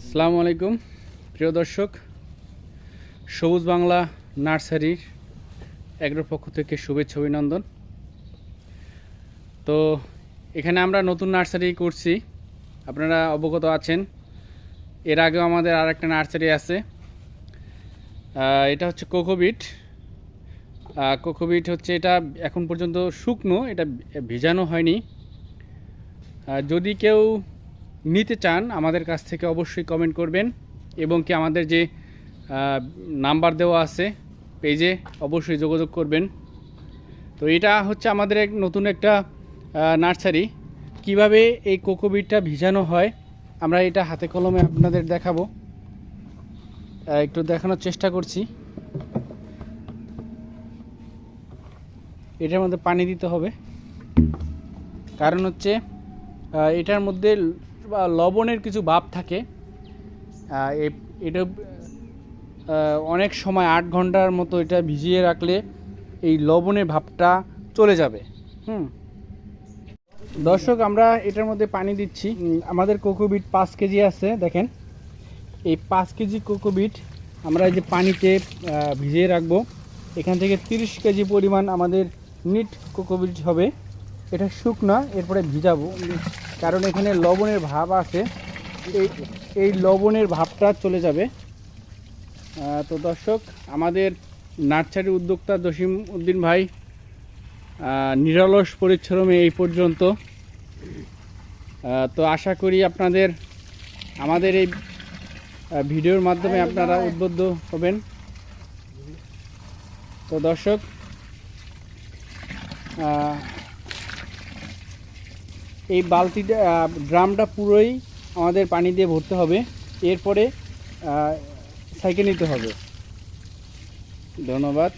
আসসালামু আলাইকুম প্রিয় দর্শক, সবুজ বাংলা নার্সারির এগ্রোর পক্ষ থেকে শুভেচ্ছা অভিনন্দন। তো এখানে আমরা নতুন নার্সারি করছি, আপনারা অবগত আছেন। এর আগেও আমাদের আর একটা নার্সারি আছে, এটা হচ্ছে কোকোবিট। কোকোবিট হচ্ছে এটা এখন পর্যন্ত শুকনো, এটা ভিজানো হয়নি। যদি কেউ নিতে চান আমাদের কাছ থেকে অবশ্যই কমেন্ট করবেন, এবং কি আমাদের যে নাম্বার দেওয়া আছে পেজে অবশ্যই যোগাযোগ করবেন। তো এটা হচ্ছে আমাদের এক নতুন একটা নার্সারি। কিভাবে এই কোকোবিটটা ভিজানো হয় আমরা এটা হাতে কলমে আপনাদের দেখাবো, একটু দেখানোর চেষ্টা করছি। এটার মধ্যে পানি দিতে হবে, কারণ হচ্ছে এটার মধ্যে লবণের কিছু ভাব থাকে। এটা অনেক সময় 8 ঘন্টার মতো এটা ভিজিয়ে রাখলে এই লবণের ভাবটা চলে যাবে। দর্শক, আমরা এটার মধ্যে পানি দিচ্ছি। আমাদের কোকোবিট 5 কেজি আছে। দেখেন, এই 5 কেজি কোকোবিট আমরা এই যে পানিতে ভিজিয়ে রাখবো। এখান থেকে 30 কেজি পরিমাণ আমাদের নিট কোকোবিট হবে। এটা শুকনা, এরপরে ভিজাবো, কারণ এখানে লবণের ভাব আছে, এই লবণের ভাবটা চলে যাবে। তো দর্শক, আমাদের নার্সারির উদ্যোক্তা জসিম উদ্দিন ভাই নিরলস পরিশ্রমে এই পর্যন্ত। তো আশা করি আপনাদের আমাদের এই ভিডিওর মাধ্যমে আপনারা উদ্বুদ্ধ হবেন। তো দর্শক, এই বালতিটা ড্রামটা পুরোই আমাদের পানি দিয়ে ভরতে হবে, এরপরে সাইকেল নিতে হবে। ধন্যবাদ।